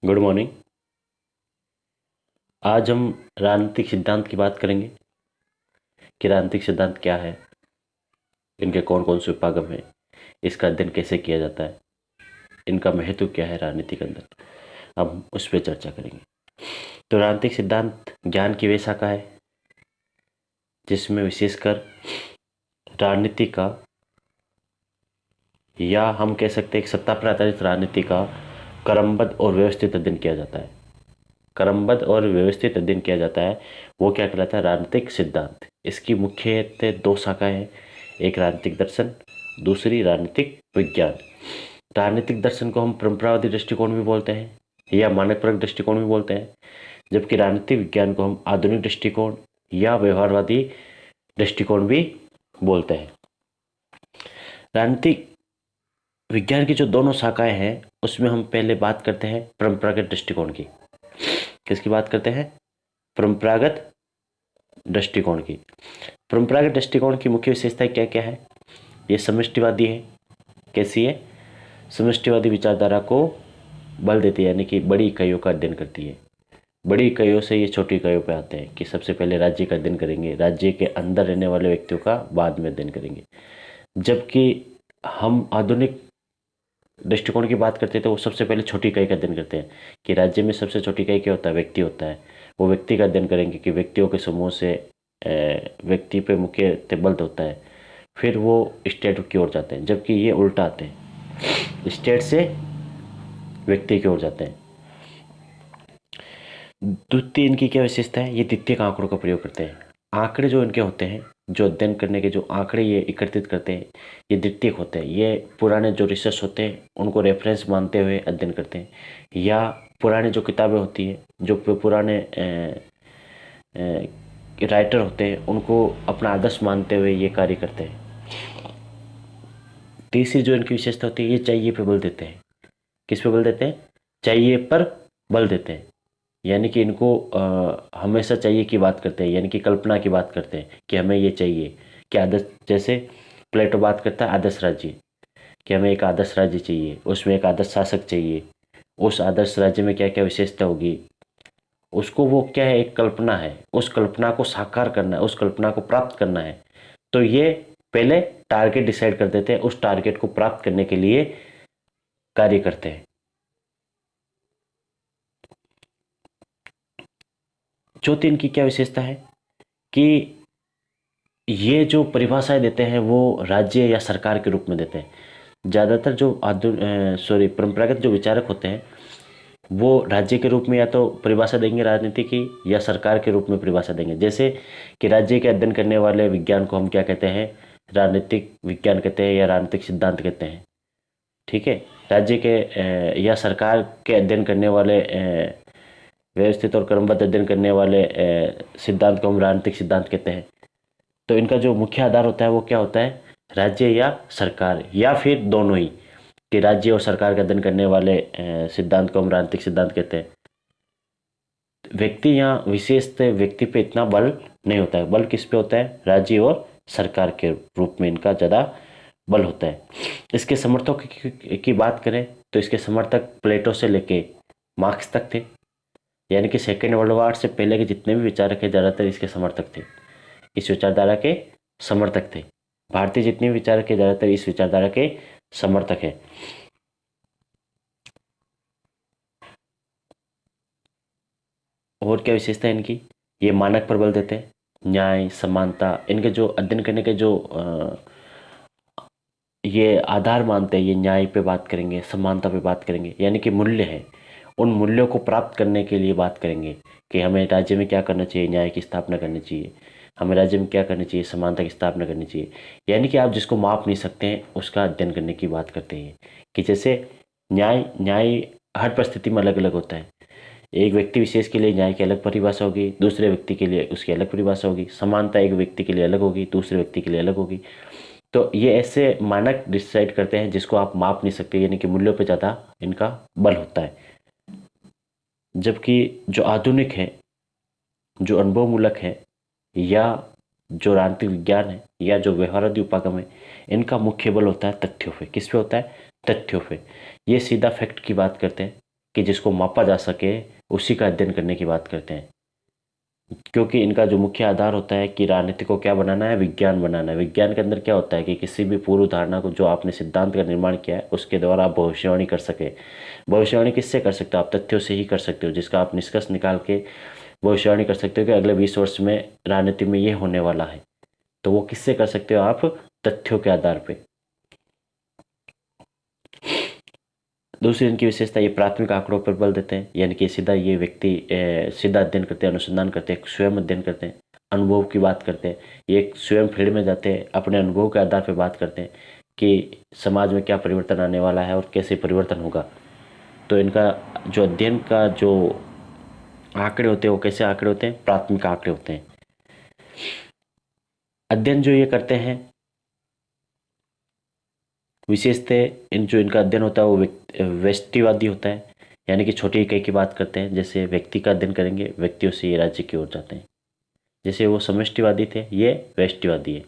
Good morning. आज हम राजनीतिक सिद्धांत की बात करेंगे कि राजनीतिक सिद्धांत क्या है, इनके कौन कौन से उपागम हैं, इसका अध्ययन कैसे किया जाता है, इनका महत्व क्या है राजनीति के अंदर। हम उस पर चर्चा करेंगे। तो राजनीतिक सिद्धांत ज्ञान की वे शाखा है जिसमें विशेषकर राजनीति का, या हम कह सकते हैं कि सत्ता पर आधारित राजनीति का क्रमबद्ध और व्यवस्थित अध्ययन किया जाता है। क्रमबद्ध और व्यवस्थित अध्ययन किया जाता है, वो क्या कहलाता है? राजनीतिक सिद्धांत। इसकी मुख्यतः दो शाखाएं हैं, एक राजनीतिक दर्शन, दूसरी राजनीतिक विज्ञान। राजनीतिक दर्शन को हम परंपरावादी दृष्टिकोण भी बोलते हैं या मानकपरक दृष्टिकोण भी बोलते हैं, जबकि राजनीतिक विज्ञान को हम आधुनिक दृष्टिकोण या व्यवहारवादी दृष्टिकोण भी बोलते हैं। राजनीतिक विज्ञान की जो दोनों शाखाएं हैं उसमें हम पहले बात करते हैं परंपरागत दृष्टिकोण की। किसकी बात करते हैं? परंपरागत दृष्टिकोण की। परंपरागत दृष्टिकोण की मुख्य विशेषताएं क्या क्या है? ये समष्टिवादी है। कैसी है? समष्टिवादी विचारधारा को बल देती है, यानी कि बड़ी इकाइयों का अध्ययन करती है। बड़ी इकाइयों से ये छोटी इकाइयों पे आते हैं कि सबसे पहले राज्य का अध्ययन करेंगे, राज्य के अंदर रहने वाले व्यक्तियों का बाद में अध्ययन करेंगे। जबकि हम आधुनिक दृष्टिकोण की बात करते हैं तो वो सबसे पहले छोटी इकाई का अध्ययन करते हैं कि राज्य में सबसे छोटी इकाई क्या होता है? व्यक्ति होता है। वो व्यक्ति का अध्ययन करेंगे कि व्यक्तियों के समूह से व्यक्ति पे मुख्य बल होता है, फिर वो स्टेट की ओर जाते हैं। जबकि ये उल्टा आते हैं, स्टेट से व्यक्ति की ओर जाते हैं। द्वितीय इनकी क्या विशेषता है? ये द्वितीयक आंकड़ों का प्रयोग करते हैं। आंकड़े जो इनके होते हैं, जो अध्ययन करने के जो आंकड़े ये एकत्रित करते हैं, ये द्वितीयक होते हैं। ये पुराने जो रिसर्च होते हैं उनको रेफरेंस मानते हुए अध्ययन करते हैं, या पुराने जो किताबें होती हैं, जो पुराने राइटर होते हैं उनको अपना आदर्श मानते हुए ये कार्य करते हैं। तीसरी जो इनकी विशेषता होती है, ये चाहिए पे बल देते हैं। किस पे बल देते हैं? चाहिए पर बल देते हैं। यानी कि इनको हमेशा चाहिए की बात करते हैं, यानी कि कल्पना की बात करते हैं कि हमें ये चाहिए कि आदर्श, जैसे प्लेटो बात करता है आदर्श राज्य, कि हमें एक आदर्श राज्य चाहिए, उसमें एक आदर्श शासक चाहिए, उस आदर्श राज्य में क्या क्या विशेषता होगी, उसको वो क्या है? एक कल्पना है, उस कल्पना को साकार करना है, उस कल्पना को प्राप्त करना है। तो ये पहले टारगेट डिसाइड कर देते हैं, उस टारगेट को प्राप्त करने के लिए कार्य करते हैं। चौथी इनकी क्या विशेषता है कि ये जो परिभाषाएं देते हैं वो राज्य या सरकार के रूप में देते हैं। ज़्यादातर जो परंपरागत जो विचारक होते हैं वो राज्य के रूप में या तो परिभाषा देंगे राजनीति की, या सरकार के रूप में परिभाषा देंगे। जैसे कि राज्य के अध्ययन करने वाले विज्ञान को हम क्या कहते हैं? राजनीतिक विज्ञान कहते हैं या राजनीतिक सिद्धांत कहते हैं। ठीक है। राज्य के या सरकार के अध्ययन करने वाले व्यवस्थित और क्रमबद्ध अध्ययन करने वाले सिद्धांत को हम राजनीतिक सिद्धांत कहते हैं। तो इनका जो मुख्य आधार होता है वो क्या होता है? राज्य या सरकार, या फिर दोनों ही, कि राज्य और सरकार का अध्ययन करने वाले सिद्धांत को हम राजनीतिक सिद्धांत कहते हैं। व्यक्ति या विशेष व्यक्ति पे इतना बल नहीं होता है, बल किस पे होता है? राज्य और सरकार के रूप में इनका ज़्यादा बल होता है। इसके समर्थकों की बात करें तो इसके समर्थक प्लेटो से लेके मार्क्स तक थे, यानी कि सेकेंड वर्ल्ड वॉर से पहले के जितने भी विचारक हैं ज़्यादातर इसके समर्थक थे, इस विचारधारा के समर्थक थे। भारतीय जितने भी विचारक हैं ज़्यादातर इस विचारधारा के समर्थक हैं। और क्या विशेषता है इनकी? ये मानक पर बल देते हैं, न्याय, समानता, इनके जो अध्ययन करने के जो ये आधार मानते हैं। ये न्याय पे बात करेंगे, समानता पे बात करेंगे, यानी कि मूल्य है, उन मूल्यों को प्राप्त करने के लिए बात करेंगे कि हमें राज्य में क्या करना चाहिए? न्याय की स्थापना करनी चाहिए। हमें राज्य में क्या करनी चाहिए? समानता की स्थापना करनी चाहिए। यानी कि आप जिसको माप नहीं सकते हैं उसका अध्ययन करने की बात करते हैं कि जैसे न्याय न्याय हर परिस्थिति में अलग अलग होता है। एक व्यक्ति विशेष के लिए न्याय की अलग परिभाषा होगी, दूसरे व्यक्ति के लिए उसकी अलग परिभाषा होगी। समानता एक व्यक्ति के लिए अलग होगी, दूसरे व्यक्ति के लिए अलग होगी। तो ये ऐसे मानक डिसाइड करते हैं जिसको आप माप नहीं सकते, यानी कि मूल्यों पे ज़्यादा इनका बल होता है। जबकि जो आधुनिक है, जो अनुभवमूलक है, या जो राजनीतिक विज्ञान है, या जो व्यवहारवादी उपागम है, इनका मुख्य बल होता है तथ्यों पे। किस पे होता है? तथ्यों पे। ये सीधा फैक्ट की बात करते हैं कि जिसको मापा जा सके, उसी का अध्ययन करने की बात करते हैं। क्योंकि इनका जो मुख्य आधार होता है कि राजनीति को क्या बनाना है, विज्ञान बनाना है। विज्ञान के अंदर क्या होता है कि किसी भी पूर्व धारणा को, जो आपने सिद्धांत का निर्माण किया है, उसके द्वारा आप भविष्यवाणी कर सके। भविष्यवाणी किससे कर सकते हो? आप तथ्यों से ही कर सकते हो, जिसका आप निष्कर्ष निकाल के भविष्यवाणी कर सकते हो कि अगले 20 वर्ष में राजनीति में ये होने वाला है। तो वो किससे कर सकते हो? आप तथ्यों के आधार पे। दूसरी इनकी विशेषता, ये प्राथमिक आंकड़ों पर बल देते हैं, यानी कि सीधा ये व्यक्ति सीधा अध्ययन करते हैं, अनुसंधान करते हैं, स्वयं अध्ययन करते हैं, अनुभव की बात करते हैं। ये एक स्वयं फील्ड में जाते हैं, अपने अनुभव के आधार पर बात करते हैं कि समाज में क्या परिवर्तन आने वाला है और कैसे परिवर्तन होगा। तो इनका जो अध्ययन का जो आंकड़े होते हैं, वो कैसे आंकड़े होते हैं? प्राथमिक आंकड़े होते हैं। अध्ययन जो ये करते हैं, विशेषतः जो इनका अध्ययन होता है वो व्यष्टिवादी होता है, यानी कि छोटी इकाई की बात करते हैं। जैसे व्यक्ति का अध्ययन करेंगे, व्यक्तियों से ये राज्य की ओर जाते हैं। जैसे वो समष्टिवादी थे, ये व्यष्टिवादी है।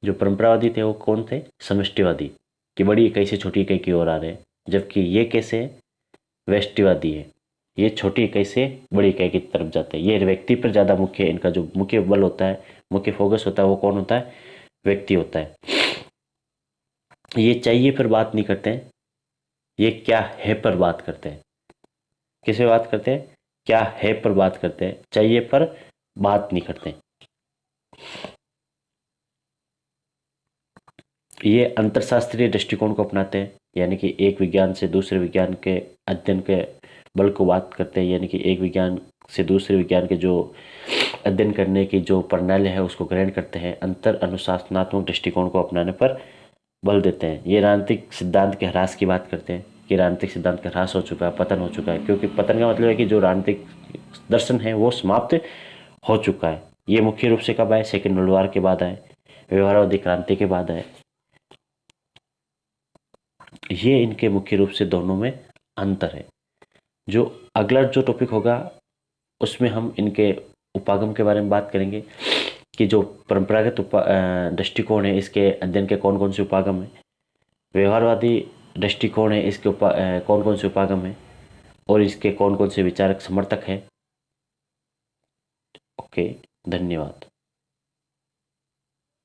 जो परंपरावादी थे वो कौन थे? समष्टिवादी, कि बड़ी इकाई से छोटी इकाई की ओर आ रहे हैं। जबकि ये कैसे? व्यष्टिवादी है, ये छोटी इकाई से बड़ी इकाई की तरफ जाते हैं। ये व्यक्ति पर ज़्यादा मुख्य, इनका जो मुख्य बल होता है, मुख्य फोकस होता है, वो कौन होता है? व्यक्ति होता है। ये चाहिए पर बात नहीं करते हैं, ये क्या है पर बात करते हैं। किसे बात करते हैं? क्या है पर बात करते हैं, चाहिए पर बात नहीं करते। ये अंतरशास्त्रीय दृष्टिकोण को अपनाते हैं, यानी कि एक विज्ञान से दूसरे विज्ञान के अध्ययन के बल को बात करते हैं, यानी कि एक विज्ञान से दूसरे विज्ञान के जो अध्ययन करने की जो प्रणाली है उसको ग्रहण करते हैं। अंतर अनुशासनात्मक दृष्टिकोण को अपनाने पर बल देते हैं। ये राजनीतिक सिद्धांत के ह्रास की बात करते हैं कि राजनीतिक सिद्धांत का ह्रास हो चुका है, पतन हो चुका है। क्योंकि पतन का मतलब है कि जो राजनीतिक दर्शन है वो समाप्त हो चुका है। ये मुख्य रूप से कब आए? सेकेंड वर्ल्ड वॉर के बाद आए, व्यवहारवादी क्रांति के बाद आए। ये इनके मुख्य रूप से दोनों में अंतर है। जो अगला जो टॉपिक होगा उसमें हम इनके उपागम के बारे में बात करेंगे कि जो परंपरागत दृष्टिकोण है, इसके अध्ययन के कौन कौन से उपागम है। व्यवहारवादी दृष्टिकोण है, इसके कौन कौन से उपागम है और इसके कौन कौन से विचारक समर्थक हैं। ओके, धन्यवाद।